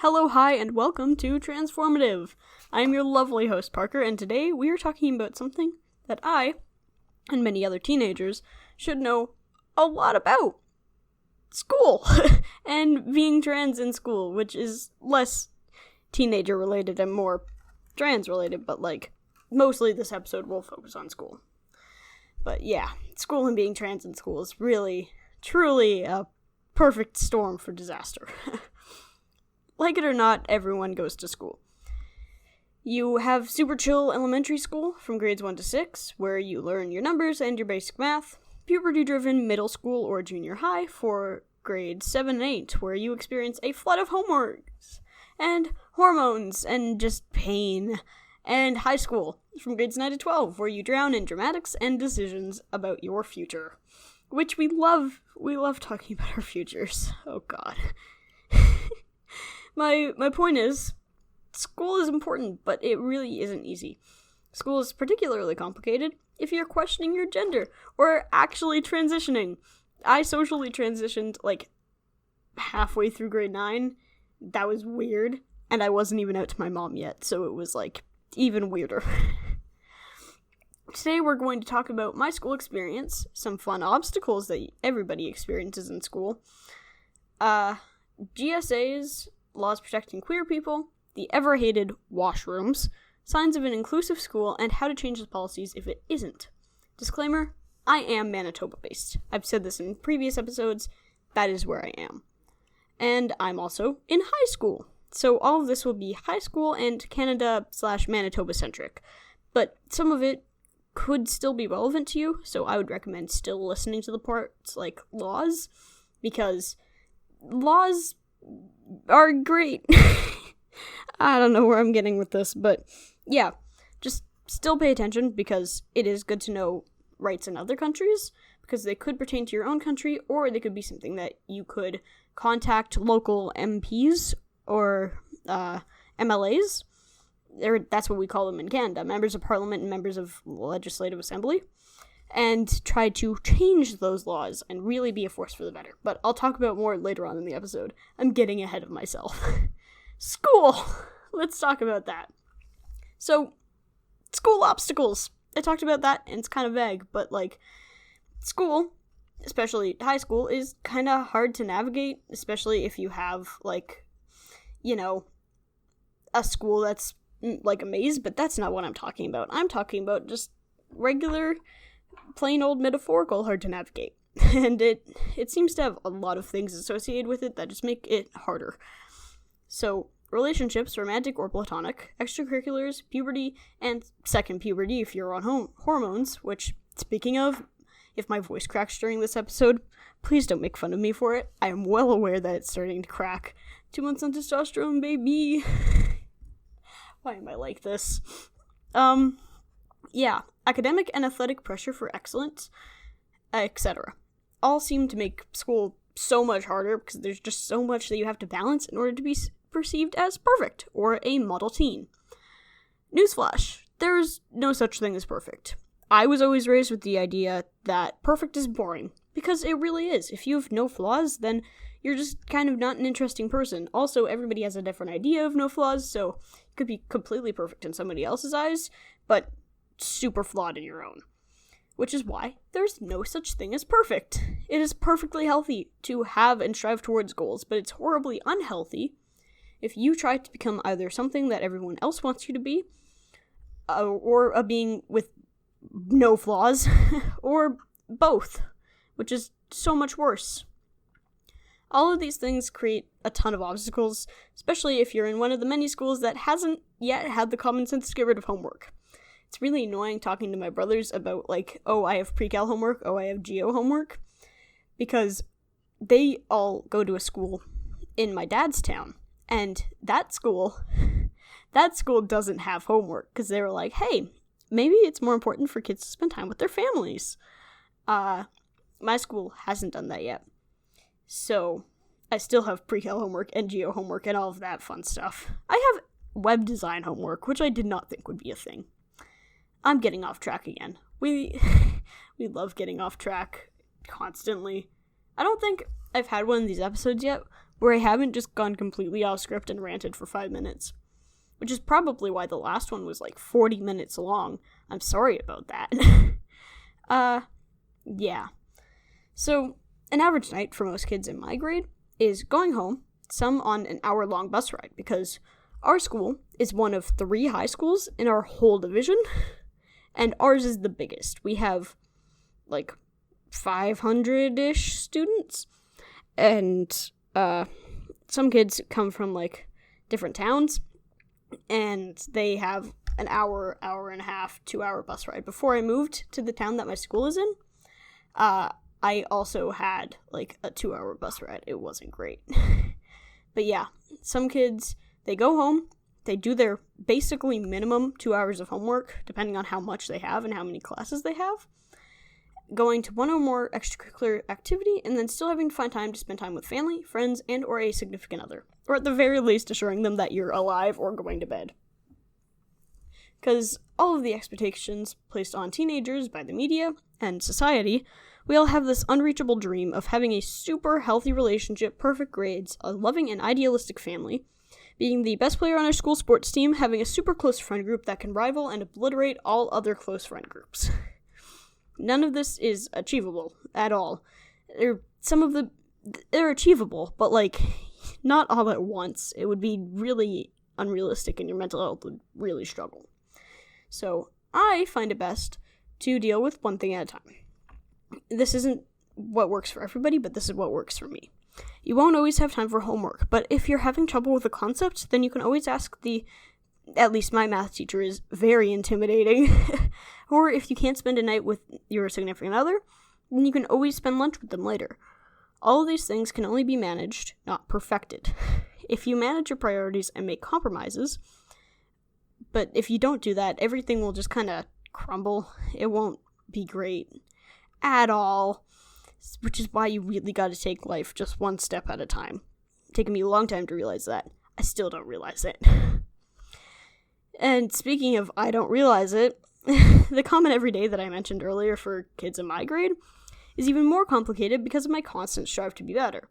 Hello, hi, and welcome to Transformative. I am your lovely host, Parker, and today we are talking about something that I, and many other teenagers, should know a lot about. School! And being trans in school, which is less teenager-related and more trans-related, but, mostly this episode will focus on school. But yeah, school and being trans in school is really, truly a perfect storm for disaster. Like it or not, everyone goes to school. You have super chill elementary school from grades 1 to 6, where you learn your numbers and your basic math. Puberty-driven middle school or junior high for grades 7 and 8, where you experience a flood of homeworks and hormones and just pain. And high school from grades 9 to 12, where you drown in dramatics and decisions about your future. Which we love. We love talking about our futures. Oh god. My point is, school is important, but it really isn't easy. School is particularly complicated if you're questioning your gender, or actually transitioning. I socially transitioned, halfway through grade 9. That was weird, and I wasn't even out to my mom yet, so it was, even weirder. Today we're going to talk about my school experience, some fun obstacles that everybody experiences in school, GSAs, laws protecting queer people, the ever-hated washrooms, signs of an inclusive school, and how to change the policies if it isn't. Disclaimer, I am Manitoba-based. I've said this in previous episodes, that is where I am. And I'm also in high school. So all of this will be high school and Canada/Manitoba-centric. But some of it could still be relevant to you, so I would recommend still listening to the parts like laws, because laws are great. I don't know where I'm getting with this, but yeah, just still pay attention, because it is good to know rights in other countries, because they could pertain to your own country, or they could be something that you could contact local MPs or MLAs. That's what we call them in Canada, members of parliament and members of legislative assembly, and try to change those laws and really be a force for the better. But I'll talk about more later on in the episode. I'm getting ahead of myself. School! Let's talk about that. So, school obstacles. I talked about that, and it's kind of vague, but, school, especially high school, is kind of hard to navigate, especially if you have, a school that's like a maze, but that's not what I'm talking about. I'm talking about just regular, plain old metaphorical hard to navigate. And it seems to have a lot of things associated with it that just make it harder. So, relationships, romantic or platonic, extracurriculars, puberty, and second puberty if you're on hormones, which, speaking of, if my voice cracks during this episode, please don't make fun of me for it. I am well aware that it's starting to crack. 2 months on testosterone, baby. Why am I like this? Yeah, academic and athletic pressure for excellence, etc. All seem to make school so much harder, because there's just so much that you have to balance in order to be perceived as perfect, or a model teen. Newsflash, there's no such thing as perfect. I was always raised with the idea that perfect is boring, because it really is. If you have no flaws, then you're just kind of not an interesting person. Also, everybody has a different idea of no flaws, so you could be completely perfect in somebody else's eyes, but super flawed in your own. Which is why there's no such thing as perfect. It is perfectly healthy to have and strive towards goals, but it's horribly unhealthy if you try to become either something that everyone else wants you to be, or a being with no flaws, or both, which is so much worse. All of these things create a ton of obstacles, especially if you're in one of the many schools that hasn't yet had the common sense to get rid of homework. It's really annoying talking to my brothers about, oh, I have pre-cal homework, oh, I have geo homework, because they all go to a school in my dad's town, and that school doesn't have homework, because they were like, hey, maybe it's more important for kids to spend time with their families. My school hasn't done that yet. So, I still have pre-cal homework and geo homework and all of that fun stuff. I have web design homework, which I did not think would be a thing. I'm getting off track again. We love getting off track constantly. I don't think I've had one of these episodes yet where I haven't just gone completely off script and ranted for 5 minutes. Which is probably why the last one was like 40 minutes long. I'm sorry about that. Yeah. So, an average night for most kids in my grade is going home, some on an hour-long bus ride, because our school is one of 3 high schools in our whole division, and ours is the biggest. We have, like, 500-ish students, and, some kids come from, like, different towns, and they have an hour and a half, 2-hour bus ride. Before I moved to the town that my school is in, I also had, like, a 2-hour bus ride. It wasn't great. But yeah, some kids, they go home, they do their basically minimum 2 hours of homework, depending on how much they have and how many classes they have, going to one or more extracurricular activity, and then still having to find time to spend time with family, friends, and or a significant other. Or at the very least, assuring them that you're alive or going to bed. Because all of the expectations placed on teenagers by the media and society, we all have this unreachable dream of having a super healthy relationship, perfect grades, a loving and idealistic family, being the best player on our school sports team, having a super close friend group that can rival and obliterate all other close friend groups. None of this is achievable at all. They're achievable, but, like, not all at once. It would be really unrealistic and your mental health would really struggle. So, I find it best to deal with one thing at a time. This isn't what works for everybody, but this is what works for me. You won't always have time for homework, but if you're having trouble with a concept, then you can always ask at least my math teacher is very intimidating. Or if you can't spend a night with your significant other, then you can always spend lunch with them later. All of these things can only be managed, not perfected. If you manage your priorities and make compromises, but if you don't do that, everything will just kind of crumble. It won't be great at all, which is why you really got to take life just one step at a time. It's taken me a long time to realize that. I still don't realize it. And speaking of I don't realize it, the comment every day that I mentioned earlier for kids in my grade is even more complicated because of my constant strive to be better.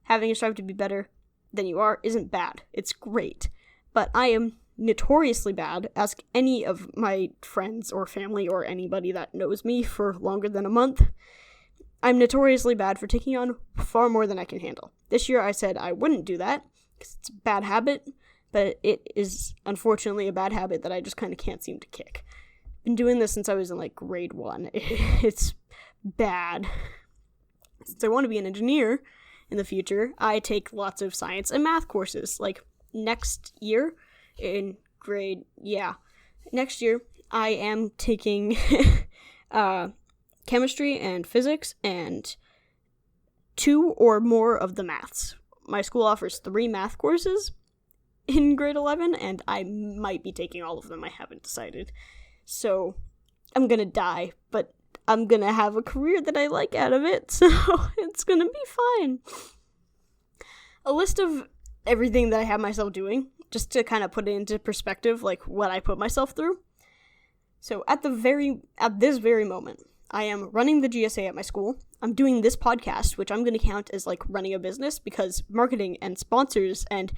Having a strive to be better than you are isn't bad. It's great. But I am notoriously bad. Ask any of my friends or family or anybody that knows me for longer than a month. I'm notoriously bad for taking on far more than I can handle. This year I said I wouldn't do that because it's a bad habit, but it is unfortunately a bad habit that I just kind of can't seem to kick. Been doing this since I was in, like, grade 1. It's bad. Since I want to be an engineer in the future, I take lots of science and math courses. Like, next year, next year, I am taking chemistry and physics and 2 or more of the maths. My school offers 3 math courses in grade 11, and I might be taking all of them. I haven't decided. So, I'm gonna die, but I'm gonna have a career that I like out of it, so it's gonna be fine. A list of everything that I have myself doing, just to kind of put it into perspective, like what I put myself through. So, at this very moment, I am running the GSA at my school. I'm doing this podcast, which I'm gonna count as, like, running a business, because marketing and sponsors and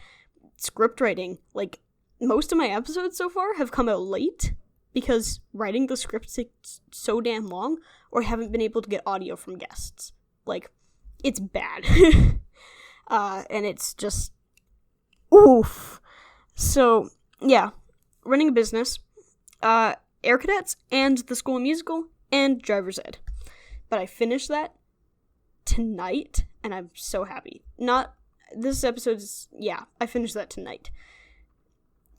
script writing, like, most of my episodes so far have come out late, because writing the script takes so damn long, or I haven't been able to get audio from guests. Like, it's bad. And it's just, oof. So, yeah, running a business, Air Cadets, and the school musical, and driver's ed. But I finished that tonight, and I'm so happy. I finished that tonight.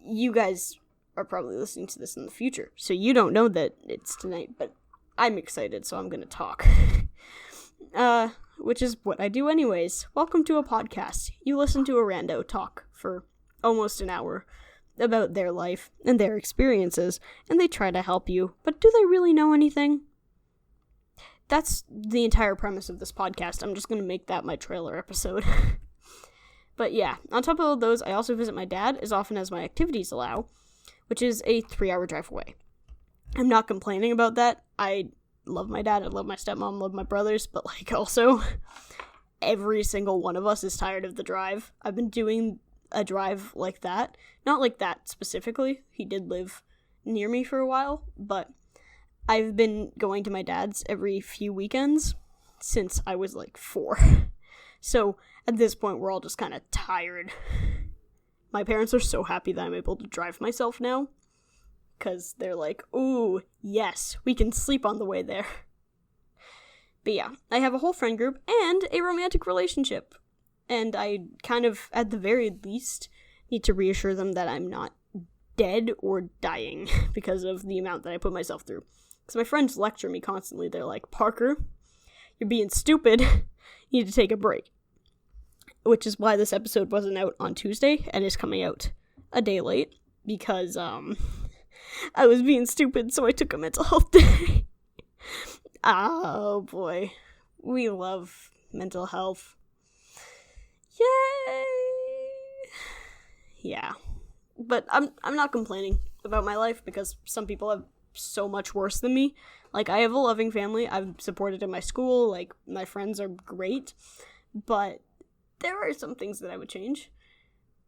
You guys are probably listening to this in the future, so you don't know that it's tonight, but I'm excited, so I'm gonna talk. Which is what I do anyways. Welcome to a podcast. You listen to a rando talk for almost an hour about their life and their experiences, and they try to help you, but do they really know anything? That's the entire premise of this podcast. I'm just gonna make that my trailer episode. But yeah, on top of all those, I also visit my dad as often as my activities allow, which is a 3-hour drive away. I'm not complaining about that. I love my dad, I love my stepmom, love my brothers, but, like, also, every single one of us is tired of the drive. I've been doing a drive like that. Not like that specifically. He did live near me for a while, but I've been going to my dad's every few weekends since I was like 4. So at this point, we're all just kind of tired. My parents are so happy that I'm able to drive myself now, because they're like, ooh, yes, we can sleep on the way there. But yeah, I have a whole friend group and a romantic relationship. And I kind of, at the very least, need to reassure them that I'm not dead or dying because of the amount that I put myself through. Because my friends lecture me constantly. They're like, Parker, you're being stupid. You need to take a break. Which is why this episode wasn't out on Tuesday and is coming out a day late. Because, I was being stupid, so I took a mental health day. Oh boy. We love mental health. Yay! Yeah. But I'm not complaining about my life because some people have so much worse than me. Like, I have a loving family. I'm supported in my school. Like, my friends are great. But there are some things that I would change.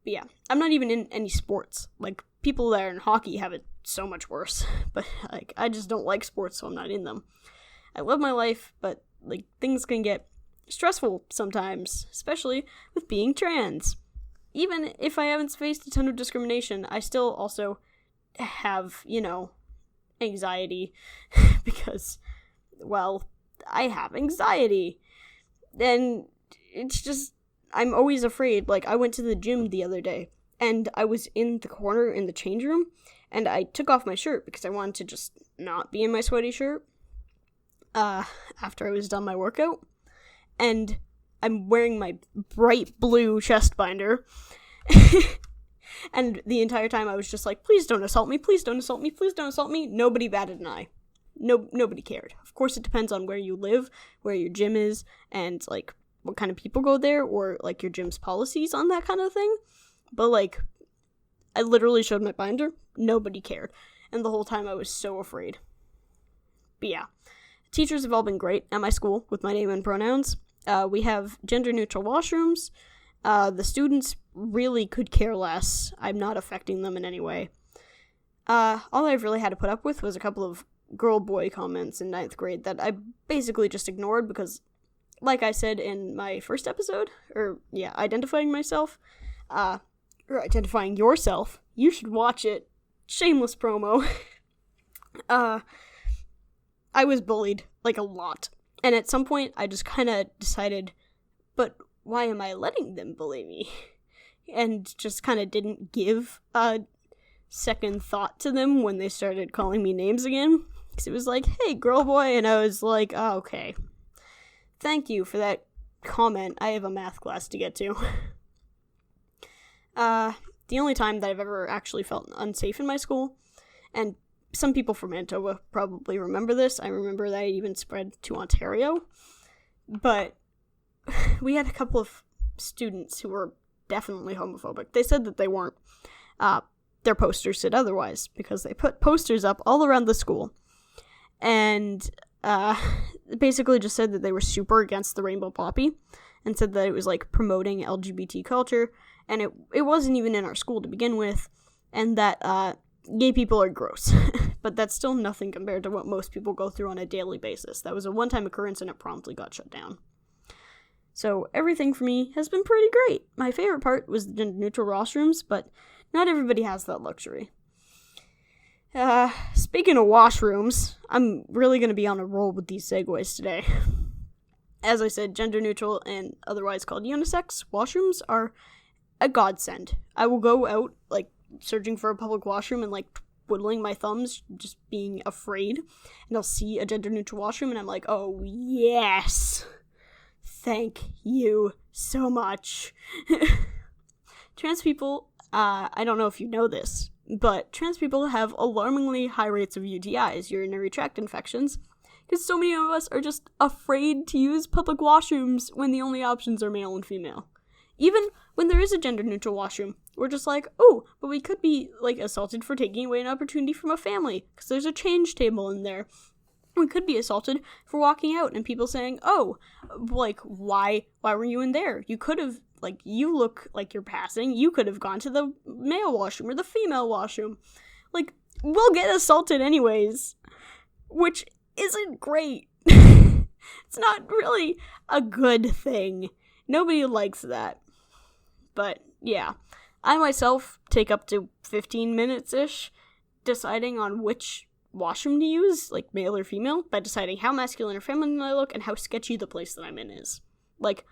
But yeah, I'm not even in any sports. Like, people that are in hockey have it so much worse. But, like, I just don't like sports, so I'm not in them. I love my life, but, like, things can get stressful sometimes, especially with being trans. Even if I haven't faced a ton of discrimination, I still also have, anxiety because, well, I have anxiety. And it's just, I'm always afraid. Like, I went to the gym the other day, and I was in the corner in the change room, and I took off my shirt because I wanted to just not be in my sweaty shirt after I was done my workout. And I'm wearing my bright blue chest binder. And the entire time I was just like, please don't assault me, please don't assault me, please don't assault me. Nobody batted an eye. Nobody cared. Of course, it depends on where you live, where your gym is, and, like, what kind of people go there, or, like, your gym's policies on that kind of thing. But, like, I literally showed my binder. Nobody cared. And the whole time I was so afraid. But yeah. Teachers have all been great at my school with my name and pronouns. We have gender-neutral washrooms. The students really could care less. I'm not affecting them in any way. All I've really had to put up with was a couple of girl-boy comments in 9th grade that I basically just ignored because, like I said in my first episode, identifying myself, or identifying yourself, you should watch it. Shameless promo. I was bullied, like, a lot. And at some point, I just kind of decided, but why am I letting them bully me? And just kind of didn't give a second thought to them when they started calling me names again. Because it was like, hey, girl boy, and I was like, oh, okay. Thank you for that comment. I have a math class to get to. The only time that I've ever actually felt unsafe in my school, and some people from Manitoba probably remember this. I remember that it even spread to Ontario. But we had a couple of students who were definitely homophobic. They said that they weren't. Their posters said otherwise, because they put posters up all around the school. And basically just said that they were super against the rainbow poppy, and said that it was, like, promoting LGBT culture, and it wasn't even in our school to begin with, and that gay people are gross. But that's still nothing compared to what most people go through on a daily basis. That was a one-time occurrence, and it promptly got shut down. So everything for me has been pretty great. My favorite part was the gender-neutral washrooms, but not everybody has that luxury. Speaking of washrooms, I'm really going to be on a roll with these segues today. As I said, gender-neutral and otherwise called unisex washrooms are a godsend. I will go out, like, searching for a public washroom and, like, twiddling my thumbs, just being afraid, and I'll see a gender-neutral washroom, and I'm like, oh, yes! Thank you so much. Trans people, I don't know if you know this, but trans people have alarmingly high rates of UTIs, urinary tract infections, because so many of us are just afraid to use public washrooms when the only options are male and female. Even when there is a gender-neutral washroom, we're just like, oh, but we could be, like, assaulted for taking away an opportunity from a family, because there's a change table in there. We could be assaulted for walking out and people saying, oh, like, why were you in there? You could have, like, you look like you're passing. You could have gone to the male washroom or the female washroom. Like, we'll get assaulted anyways, which isn't great. It's not really a good thing. Nobody likes that. But, yeah. I myself take up to 15 minutes-ish deciding on which washroom to use, like male or female, by deciding how masculine or feminine I look and how sketchy the place that I'm in is. Like,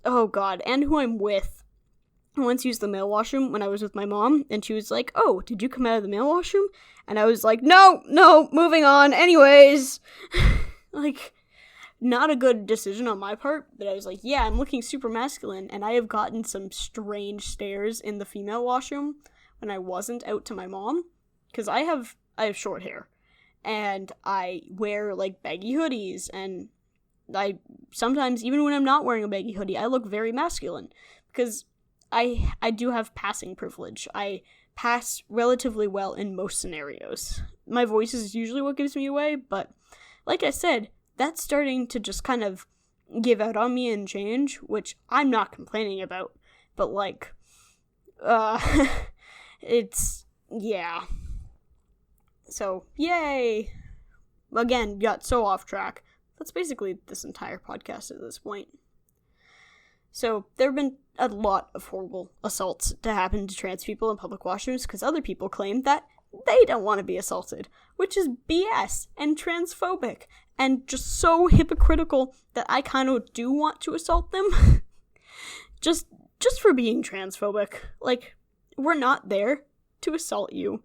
oh god, and who I'm with. I once used the male washroom when I was with my mom, and she was like, oh, did you come out of the male washroom? And I was like, no, moving on, anyways. Like, not a good decision on my part, but I was like, yeah, I'm looking super masculine, and I have gotten some strange stares in the female washroom when I wasn't out to my mom, because I have short hair, and I wear, like, baggy hoodies, and I sometimes, even when I'm not wearing a baggy hoodie, I look very masculine, because I do have passing privilege. I pass relatively well in most scenarios. My voice is usually what gives me away, but, like I said, that's starting to just kind of give out on me and change, which I'm not complaining about, but, like, it's, yeah. So, yay! Again, got so off track. That's basically this entire podcast at this point. So, there have been a lot of horrible assaults to happen to trans people in public washrooms because other people claim that they don't want to be assaulted, which is BS and transphobic and just so hypocritical that I kind of do want to assault them. just for being transphobic. Like, we're not there to assault you.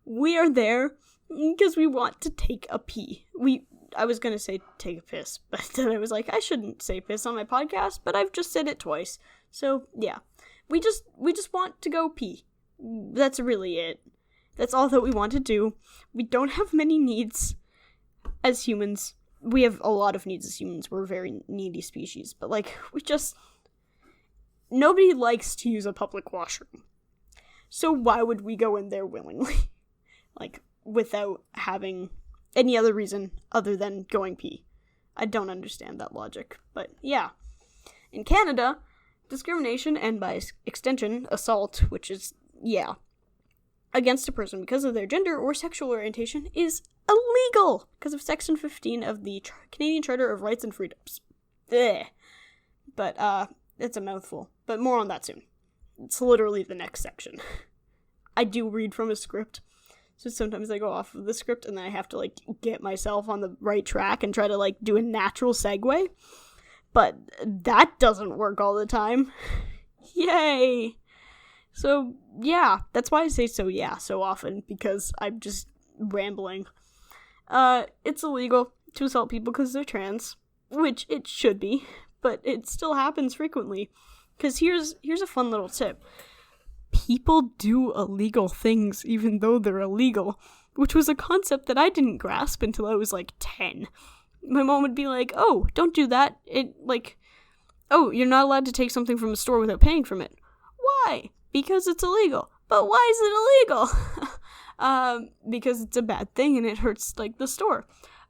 We are there because we want to take a pee. I was gonna say take a piss, but then I was like, I shouldn't say piss on my podcast, but I've just said it twice. So, yeah. We just want to go pee. That's really it. That's all that we want to do. We don't have many needs as humans. We have a lot of needs as humans. We're a very needy species, but, like, nobody likes to use a public washroom. So why would we go in there willingly? Like, without having any other reason other than going pee. I don't understand that logic, but yeah. In Canada, discrimination and by extension, assault, which is, yeah, against a person because of their gender or sexual orientation is illegal because of Section 15 of the Canadian Charter of Rights and Freedoms. Ugh. But, it's a mouthful. But more on that soon. It's literally the next section. I do read from a script, so sometimes I go off of the script and then I have to, like, get myself on the right track and try to, like, do a natural segue. But that doesn't work all the time. Yay! So, yeah, that's why I say so often, because I'm just rambling. It's illegal to assault people because they're trans, which it should be, but it still happens frequently. Because here's a fun little tip. People do illegal things even though they're illegal, which was a concept that I didn't grasp until I was, like, 10. My mom would be like, oh, don't do that. Oh, you're not allowed to take something from a store without paying for it. Why? Because it's illegal. But why is it illegal? Because it's a bad thing and it hurts, like, the store.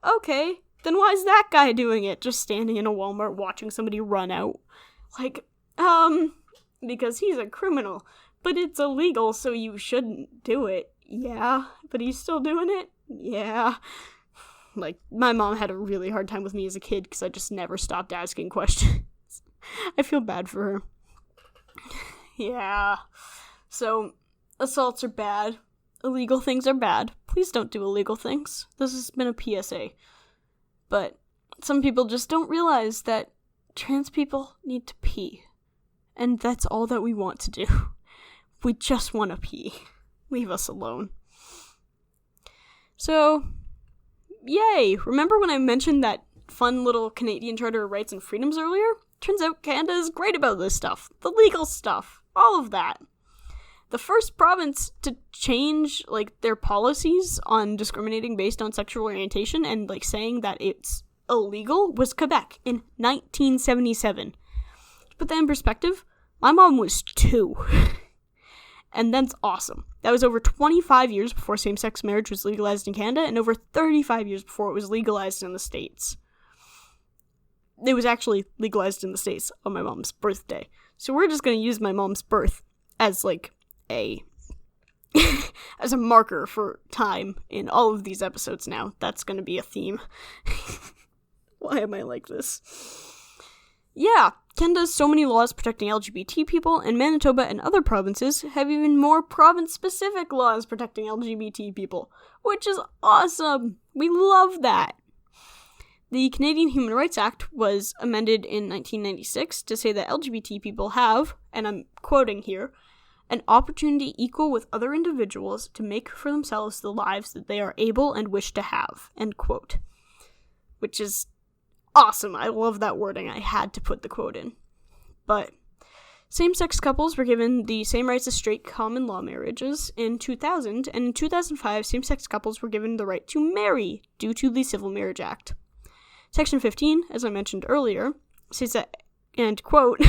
Okay, then why is that guy doing it? Just standing in a Walmart watching somebody run out. Like, because he's a criminal. But it's illegal, so you shouldn't do it. Yeah, but he's still doing it? Yeah. Like, my mom had a really hard time with me as a kid because I just never stopped asking questions. I feel bad for her. Yeah. So, assaults are bad. Illegal things are bad. Please don't do illegal things. This has been a PSA. But some people just don't realize that trans people need to pee. And that's all that we want to do. We just want to pee. Leave us alone. So, yay! Remember when I mentioned that fun little Canadian Charter of Rights and Freedoms earlier? Turns out Canada is great about this stuff. The legal stuff. All of that. The first province to change, like, their policies on discriminating based on sexual orientation and, like, saying that it's illegal was Quebec in 1977. To put that in perspective, my mom was 2. and that's awesome. That was over 25 years before same-sex marriage was legalized in Canada, and over 35 years before it was legalized in the States. It was actually legalized in the States on my mom's birthday. So we're just going to use my mom's birth as, like, as a marker for time in all of these episodes now. That's going to be a theme. Why am I like this? Yeah, Canada has so many laws protecting LGBT people, and Manitoba and other provinces have even more province-specific laws protecting LGBT people, which is awesome. We love that. The Canadian Human Rights Act was amended in 1996 to say that LGBT people have, and I'm quoting here, an opportunity equal with other individuals to make for themselves the lives that they are able and wish to have, end quote. Which is awesome. I love that wording. I had to put the quote in. But same-sex couples were given the same rights as straight common law marriages in 2000, and in 2005, same-sex couples were given the right to marry due to the Civil Marriage Act. Section 15, as I mentioned earlier, says that, and quote,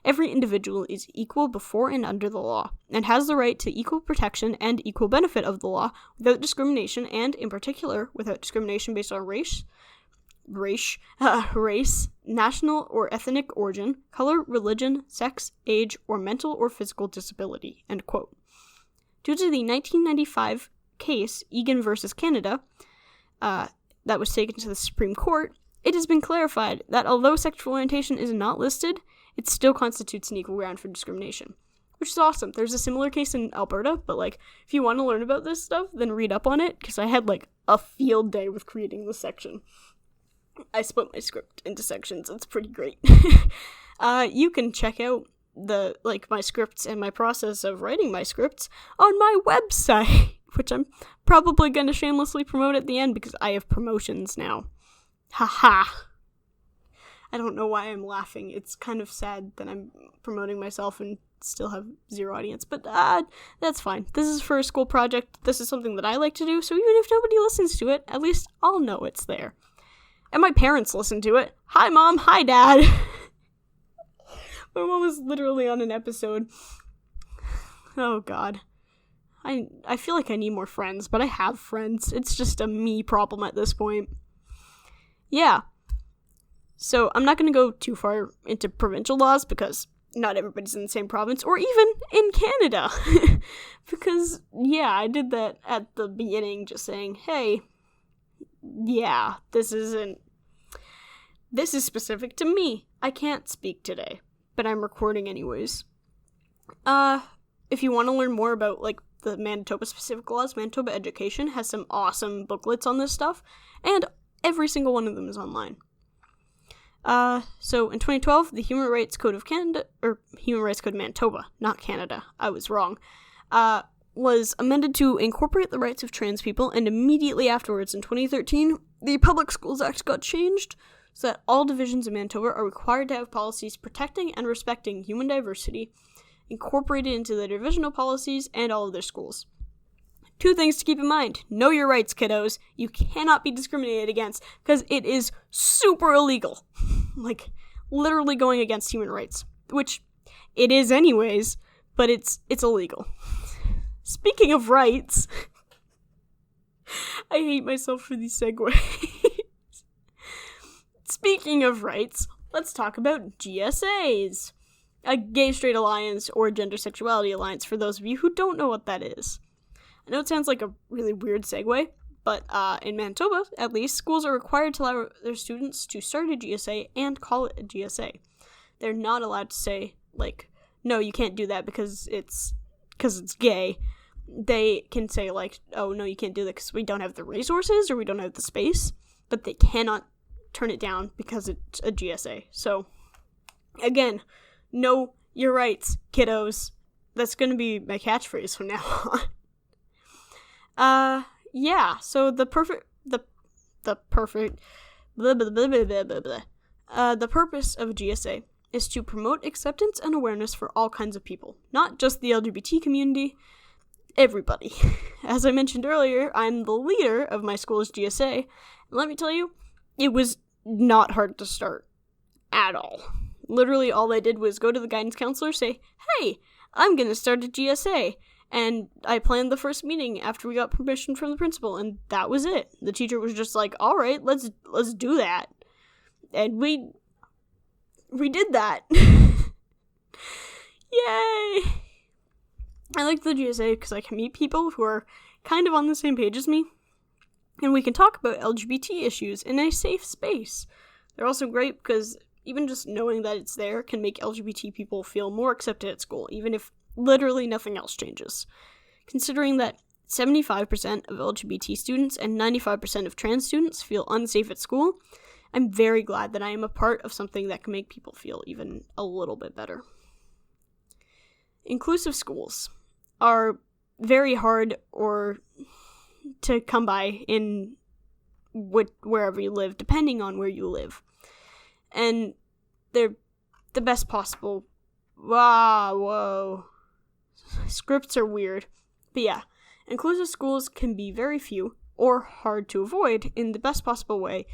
every individual is equal before and under the law, and has the right to equal protection and equal benefit of the law without discrimination, and, in particular, without discrimination based on race, national or ethnic origin, color, religion, sex, age, or mental or physical disability, end quote. Due to the 1995 case, Egan versus Canada, that was taken to the Supreme Court, it has been clarified that although sexual orientation is not listed, it still constitutes an equal ground for discrimination. Which is awesome. There's a similar case in Alberta, but, like, if you want to learn about this stuff, then read up on it, because I had, like, a field day with creating this section. I split my script into sections. It's pretty great. You can check out my scripts and my process of writing my scripts on my website, which I'm probably going to shamelessly promote at the end because I have promotions now. Haha. I don't know why I'm laughing. It's kind of sad that I'm promoting myself and still have zero audience, but that's fine. This is for a school project. This is something that I like to do, so even if nobody listens to it, at least I'll know it's there. And my parents listen to it. Hi, Mom. Hi, Dad. My mom was literally on an episode. Oh, God. I feel like I need more friends, but I have friends. It's just a me problem at this point. Yeah. So I'm not going to go too far into provincial laws because not everybody's in the same province, or even in Canada. Because, yeah, I did that at the beginning, just saying, hey, yeah, this is specific to me. I can't speak today, but I'm recording anyways. If you want to learn more about, like, the Manitoba specific laws, Manitoba Education has some awesome booklets on this stuff, and every single one of them is online. So in 2012, the Human Rights Code of Canada, or Human Rights Code Manitoba, not Canada, I was wrong, was amended to incorporate the rights of trans people, and immediately afterwards, in 2013, the Public Schools Act got changed so that all divisions in Manitoba are required to have policies protecting and respecting human diversity incorporated into their divisional policies and all of their schools. 2 things to keep in mind. Know your rights, kiddos. You cannot be discriminated against because it is super illegal. Like, literally going against human rights, which it is anyways, but it's illegal. Speaking of rights, I hate myself for these segues. Speaking of rights, let's talk about GSAs. A gay straight alliance or gender sexuality alliance, for those of you who don't know what that is. I know it sounds like a really weird segue, but in Manitoba, at least, schools are required to allow their students to start a GSA and call it a GSA. They're not allowed to say, like, no, you can't do that because it's gay. They can say, like, oh, no, you can't do that because we don't have the resources or we don't have the space, but they cannot turn it down because it's a GSA. So, again, know your rights, kiddos. That's going to be my catchphrase from now on. Yeah, so the purpose of a GSA is to promote acceptance and awareness for all kinds of people, not just the LGBT community, everybody. As I mentioned earlier, I'm the leader of my school's GSA, and let me tell you, it was not hard to start at all. Literally all I did was go to the guidance counselor, say, hey, I'm going to start a GSA, And I planned the first meeting after we got permission from the principal, and that was it. The teacher was just like, all right, let's do that. And we did that. Yay! I like the GSA because I can meet people who are kind of on the same page as me, and we can talk about LGBT issues in a safe space. They're also great because even just knowing that it's there can make LGBT people feel more accepted at school, even if literally nothing else changes. Considering that 75% of LGBT students and 95% of trans students feel unsafe at school, I'm very glad that I am a part of something that can make people feel even a little bit better. Inclusive schools are very hard to come by in wherever you live, depending on where you live. And they're the best possible. Whoa. Scripts are weird. But yeah, inclusive schools can be very few or hard to avoid in the best possible way,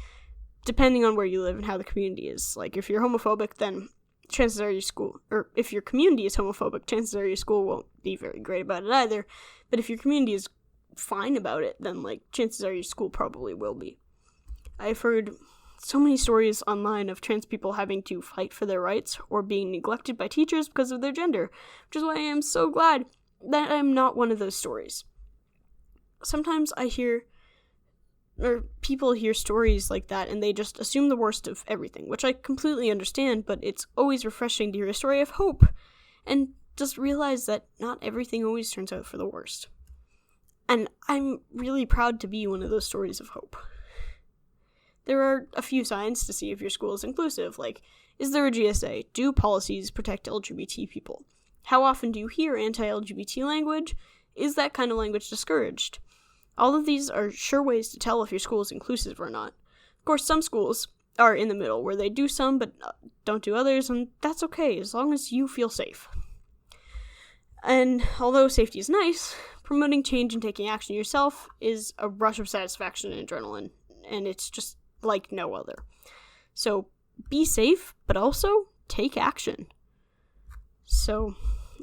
depending on where you live and how the community is. Like, if you're homophobic, then chances are your school, or if your community is homophobic, chances are your school won't be very great about it either. But if your community is fine about it, then, like, chances are your school probably will be. I've heard so many stories online of trans people having to fight for their rights or being neglected by teachers because of their gender, which is why I am so glad that I'm not one of those stories. Sometimes people hear stories like that and they just assume the worst of everything, which I completely understand, but it's always refreshing to hear a story of hope and just realize that not everything always turns out for the worst. And I'm really proud to be one of those stories of hope. There are a few signs to see if your school is inclusive, like, is there a GSA? Do policies protect LGBT people? How often do you hear anti-LGBT language? Is that kind of language discouraged? All of these are sure ways to tell if your school is inclusive or not. Of course, some schools are in the middle, where they do some but don't do others, and that's okay, as long as you feel safe. And although safety is nice, promoting change and taking action yourself is a rush of satisfaction and adrenaline, and it's just like no other. So be safe, but also take action. So,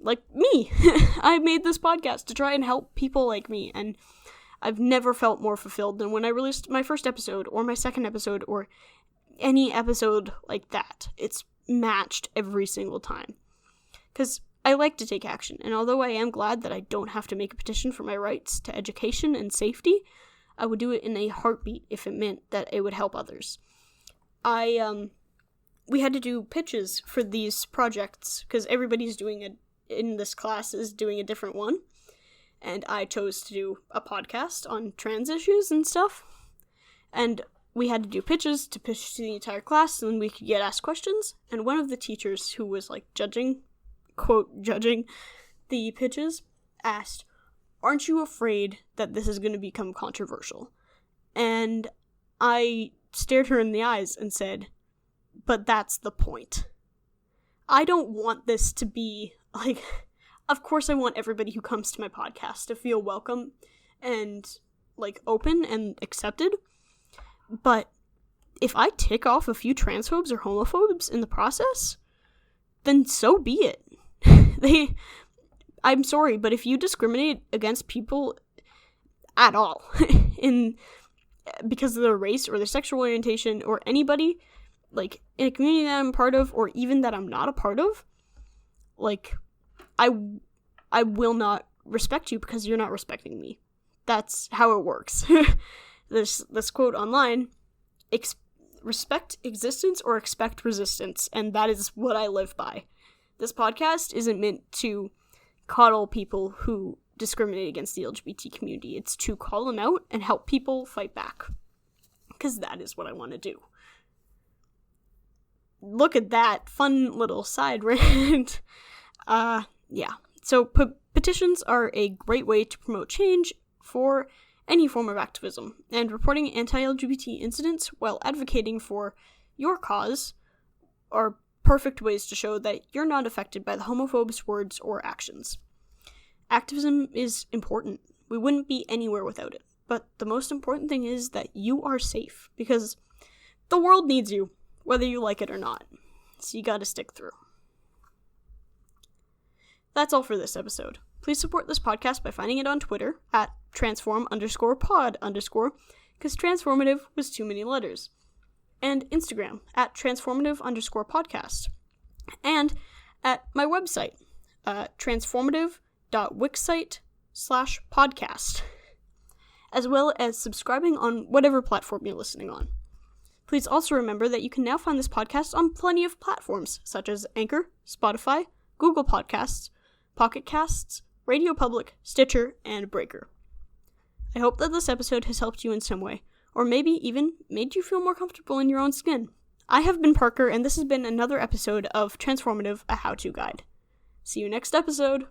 like me, I made this podcast to try and help people like me, and I've never felt more fulfilled than when I released my first episode, or my second episode, or any episode like that. It's matched every single time. Because I like to take action, and although I am glad that I don't have to make a petition for my rights to education and safety, I would do it in a heartbeat if it meant that it would help others. We had to do pitches for these projects, because everybody's in this class is doing a different one, and I chose to do a podcast on trans issues and stuff, and we had to do pitches to pitch to the entire class, and then we could get asked questions, and one of the teachers who was, like, judging the pitches asked, "Aren't you afraid that this is going to become controversial?" And I stared her in the eyes and said, "But that's the point. I don't want this to be, like, of course I want everybody who comes to my podcast to feel welcome and, like, open and accepted, but if I tick off a few transphobes or homophobes in the process, then so be it. I'm sorry, but if you discriminate against people at all because of their race or their sexual orientation or anybody, like, in a community that I'm part of or even that I'm not a part of, like, I will not respect you because you're not respecting me. That's how it works." This quote online, "Respect existence or expect resistance," and that is what I live by. This podcast isn't meant to coddle people who discriminate against the LGBT community. It's to call them out and help people fight back. Because that is what I want to do. Look at that fun little side rant. Yeah. So petitions are a great way to promote change for any form of activism, and reporting anti-LGBT incidents while advocating for your cause are perfect ways to show that you're not affected by the homophobes' words or actions. Activism is important. We wouldn't be anywhere without it. But the most important thing is that you are safe, because the world needs you, whether you like it or not. So you gotta stick through. That's all for this episode. Please support this podcast by finding it on Twitter at transform_pod_, because transformative was too many letters, and Instagram at transformative_podcast, and at my website, transformative.wixsite/podcast, as well as subscribing on whatever platform you're listening on. Please also remember that you can now find this podcast on plenty of platforms, such as Anchor, Spotify, Google Podcasts, Pocket Casts, Radio Public, Stitcher, and Breaker. I hope that this episode has helped you in some way, or maybe even made you feel more comfortable in your own skin. I have been Parker, and this has been another episode of Transformative, a How-To Guide. See you next episode!